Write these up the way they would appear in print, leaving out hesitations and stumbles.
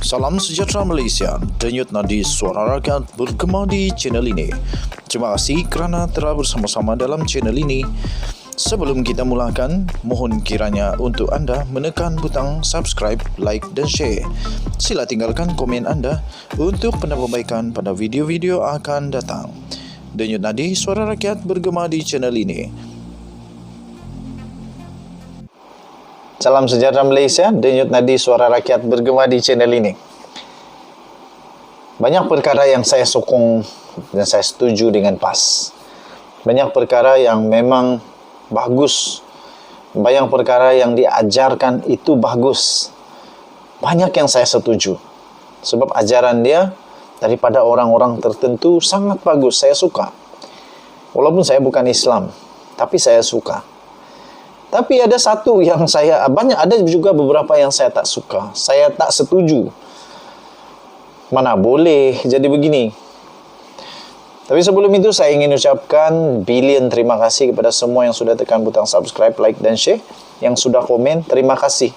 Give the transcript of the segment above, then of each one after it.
Salam sejahtera Malaysia, denyut nadi suara rakyat bergema di channel ini. Terima kasih kerana telah bersama-sama dalam channel ini. Sebelum kita mulakan, mohon kiranya untuk anda menekan butang subscribe, like dan share. Sila tinggalkan komen anda untuk penambahbaikan pada video-video akan datang. Denyut nadi suara rakyat bergema di channel ini. Salam sejahtera Malaysia, denyut nadi suara rakyat bergema di channel ini. Banyak perkara yang saya sokong dan saya setuju dengan PAS. Banyak perkara yang memang bagus. Banyak perkara yang diajarkan itu bagus. Banyak yang saya setuju. Sebab ajaran dia daripada orang-orang tertentu sangat bagus, saya suka. Walaupun saya bukan Islam, tapi saya suka. Tapi ada satu yang ada juga beberapa yang saya tak suka. Saya tak setuju. Mana boleh jadi begini. Tapi sebelum itu saya ingin ucapkan bilion terima kasih kepada semua yang sudah tekan butang subscribe, like dan share. Yang sudah komen, terima kasih.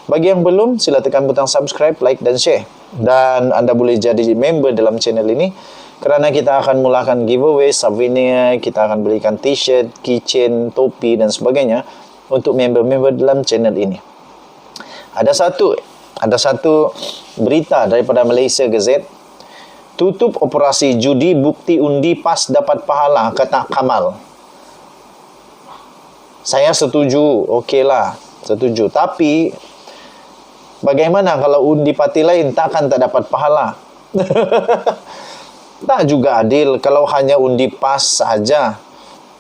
Bagi yang belum, sila tekan butang subscribe, like dan share. Dan anda boleh jadi member dalam channel ini. Kerana kita akan mulakan giveaway, souvenir, kita akan belikan t-shirt, keychain, topi dan sebagainya untuk member-member dalam channel ini. Ada satu berita daripada Malaysia Gazette. Tutup operasi judi, bukti undi PAS dapat pahala, kata Kamal. Saya setuju, okeylah, setuju. Tapi bagaimana kalau undi parti lain tak dapat pahala? Tak juga adil kalau hanya undi PAS saja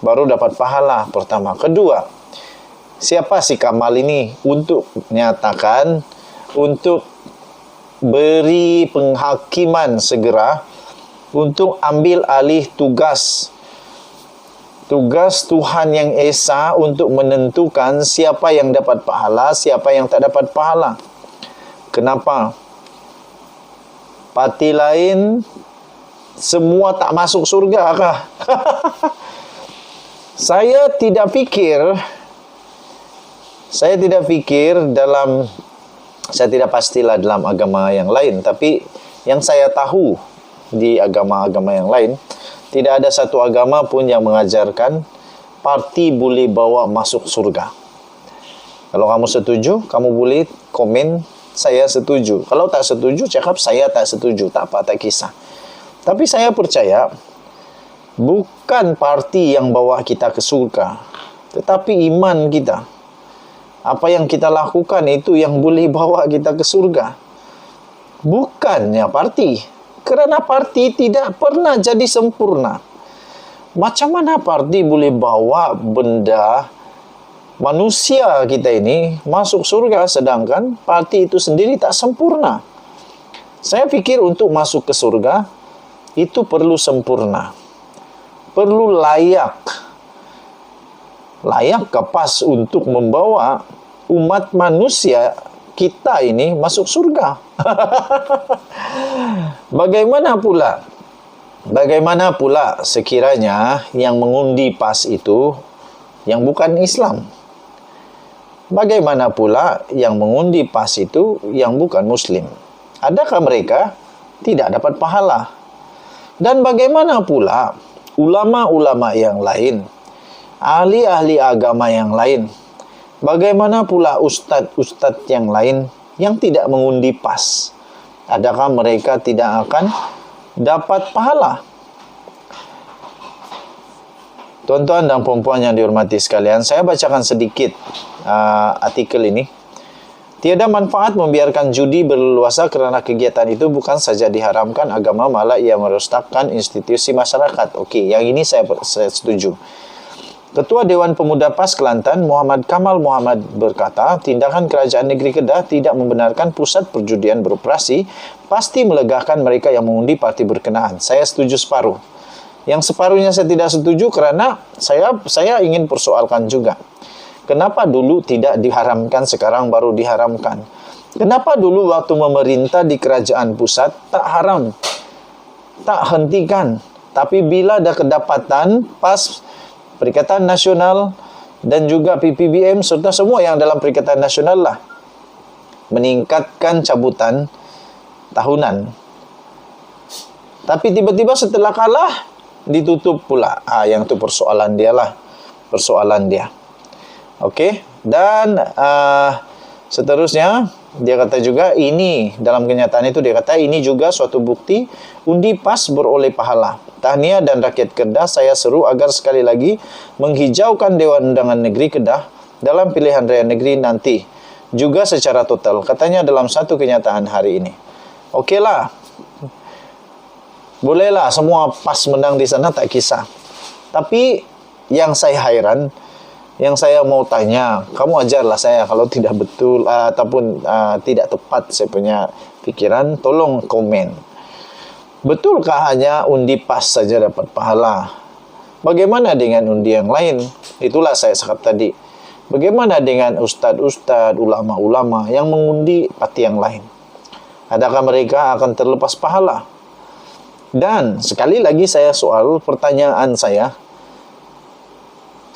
baru dapat pahala. Pertama, kedua, siapa si Kamal ini untuk menyatakan, untuk beri penghakiman segera untuk ambil alih tugas Tuhan yang Esa untuk menentukan siapa yang dapat pahala, siapa yang tak dapat pahala. Kenapa? Parti lain semua tak masuk surga kah? Saya tidak pastilah dalam agama yang lain, tapi yang saya tahu di agama-agama yang lain, tidak ada satu agama pun yang mengajarkan parti boleh bawa masuk surga. Kalau kamu setuju, kamu boleh komen saya setuju. Kalau tak setuju, cakap saya tak setuju. Tak apa, tak kisah. Tapi saya percaya bukan parti yang bawa kita ke surga, tetapi iman kita. Apa yang kita lakukan itu yang boleh bawa kita ke surga. Bukannya parti. Kerana parti tidak pernah jadi sempurna. Macam mana parti boleh bawa benda manusia kita ini masuk surga, sedangkan parti itu sendiri tak sempurna? Saya fikir untuk masuk ke surga itu perlu sempurna. Perlu layak ke PAS untuk membawa umat manusia kita ini masuk surga. Bagaimana pula sekiranya yang mengundi PAS itu yang bukan Islam? Bagaimana pula yang mengundi PAS itu yang bukan Muslim? Adakah mereka tidak dapat pahala? Dan bagaimana pula ulama-ulama yang lain, ahli-ahli agama yang lain? Bagaimana pula ustaz-ustaz yang lain yang tidak mengundi PAS? Adakah mereka tidak akan dapat pahala? Tuan-tuan dan puan-puan yang dihormati sekalian, saya bacakan sedikit artikel ini. Tiada manfaat membiarkan judi berleluasa kerana kegiatan itu bukan saja diharamkan agama, malah ia merosakkan institusi masyarakat. Okey, yang ini saya setuju. Ketua Dewan Pemuda PAS Kelantan, Muhammad Kamal Muhammad berkata, tindakan Kerajaan Negeri Kedah tidak membenarkan pusat perjudian beroperasi, pasti melegakan mereka yang mengundi parti berkenaan. Saya setuju separuh. Yang separuhnya saya tidak setuju kerana saya ingin persoalkan juga. Kenapa dulu tidak diharamkan, sekarang baru diharamkan? Kenapa dulu waktu memerintah di kerajaan pusat tak haram, tak hentikan? Tapi bila ada kedapatan PAS, Perikatan Nasional dan juga PPBM serta semua yang dalam Perikatan Nasional lah meningkatkan cabutan tahunan. Tapi tiba-tiba setelah kalah, ditutup pula. Yang itu persoalan dia lah. Persoalan dia. Okey. Dan seterusnya, dia kata juga ini, dalam kenyataan itu dia kata ini juga suatu bukti undi PAS beroleh pahala. Tahniah dan rakyat Kedah saya seru agar sekali lagi menghijaukan Dewan Undangan Negeri Kedah dalam pilihan raya negeri nanti. Juga secara total. Katanya dalam satu kenyataan hari ini. Okeylah. Bolehlah semua PAS menang di sana, tak kisah. Tapi yang saya hairan, yang saya mau tanya, kamu ajarlah saya kalau tidak betul ataupun tidak tepat saya punya pikiran, tolong komen. Betulkah hanya undi PAS saja dapat pahala? Bagaimana dengan undi yang lain? Itulah saya cakap tadi. Bagaimana dengan ustaz-ustaz, ulama-ulama yang mengundi parti yang lain? Adakah mereka akan terlepas pahala? Dan sekali lagi pertanyaan saya,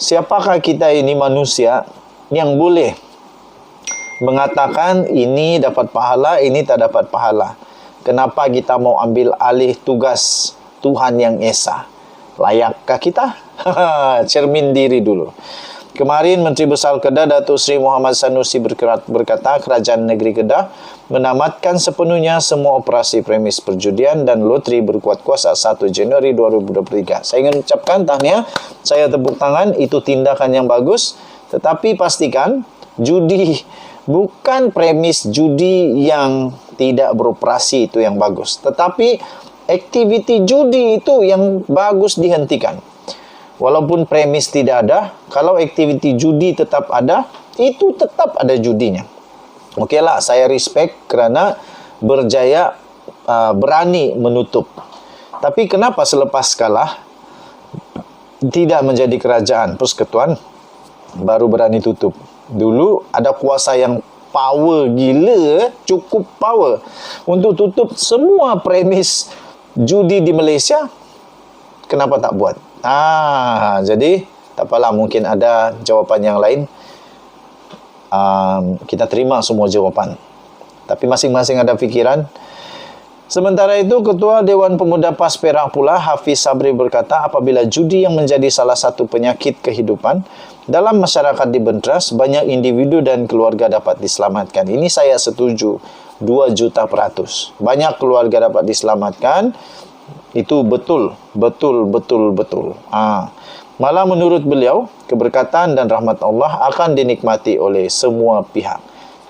siapakah kita ini manusia yang boleh mengatakan ini dapat pahala, ini tak dapat pahala? Kenapa kita mau ambil alih tugas Tuhan yang Esa? Layakkah kita? Cermin diri dulu. Kemarin Menteri Besar Kedah Datuk Seri Muhammad Sanusi berkata Kerajaan Negeri Kedah menamatkan sepenuhnya semua operasi premis perjudian dan loteri berkuat kuasa 1 Januari 2023. Saya ingin ucapkan tahniah, saya tepuk tangan, itu tindakan yang bagus. Tetapi pastikan judi, bukan premis judi yang tidak beroperasi itu yang bagus. Tetapi aktiviti judi itu yang bagus dihentikan. Walaupun premis tidak ada, kalau aktiviti judi tetap ada, itu tetap ada judinya. Okeylah, saya respect kerana berjaya berani menutup. Tapi kenapa selepas kalah tidak menjadi kerajaan persekutuan baru berani tutup? Dulu ada kuasa yang power gila, cukup power untuk tutup semua premis judi di Malaysia. Kenapa tak buat? Jadi tak apalah, mungkin ada jawapan yang lain. Kita terima semua jawapan. Tapi masing-masing ada fikiran. Sementara itu, Ketua Dewan Pemuda PAS Perak pula, Hafiz Sabri berkata, apabila judi yang menjadi salah satu penyakit kehidupan dalam masyarakat dibentras, banyak individu dan keluarga dapat diselamatkan. Ini saya setuju, 2 juta %. Banyak keluarga dapat diselamatkan. Itu betul. Malah menurut beliau, keberkatan dan rahmat Allah akan dinikmati oleh semua pihak.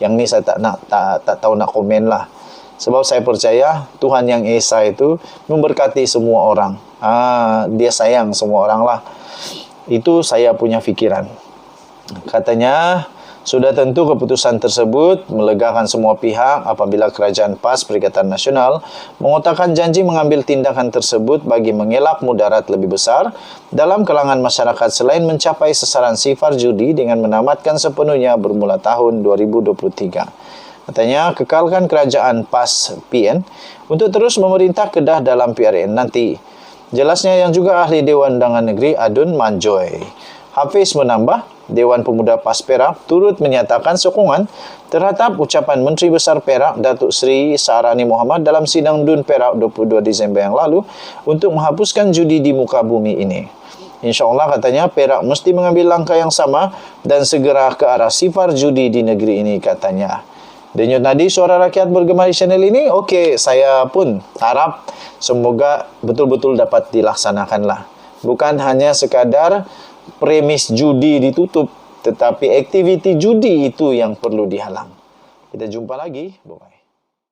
Yang ni saya tak tahu nak komen lah. Sebab saya percaya Tuhan yang Esa itu memberkati semua orang. Dia sayang semua orang lah. Itu saya punya fikiran. Katanya, sudah tentu keputusan tersebut melegakan semua pihak apabila Kerajaan PAS Perikatan Nasional mengotakkan janji mengambil tindakan tersebut bagi mengelak mudarat lebih besar dalam kalangan masyarakat selain mencapai sasaran sifar judi dengan menamatkan sepenuhnya bermula tahun 2023. Katanya, kekalkan Kerajaan PAS PN untuk terus memerintah Kedah dalam PRN nanti. Jelasnya yang juga ahli Dewan Undangan Negeri Adun Manjoy. Hafiz menambah, Dewan Pemuda PAS Perak turut menyatakan sokongan terhadap ucapan Menteri Besar Perak Datuk Seri Saarani Mohamad dalam sidang DUN Perak 22 Disember yang lalu untuk menghapuskan judi di muka bumi ini. InsyaAllah katanya Perak mesti mengambil langkah yang sama dan segera ke arah sifar judi di negeri ini katanya. Denyut nadi suara rakyat bergema di channel ini. Okey, saya pun harap semoga betul-betul dapat dilaksanakanlah. Bukan hanya sekadar premis judi ditutup, tetapi aktiviti judi itu yang perlu dihalang. Kita jumpa lagi. Bye-bye.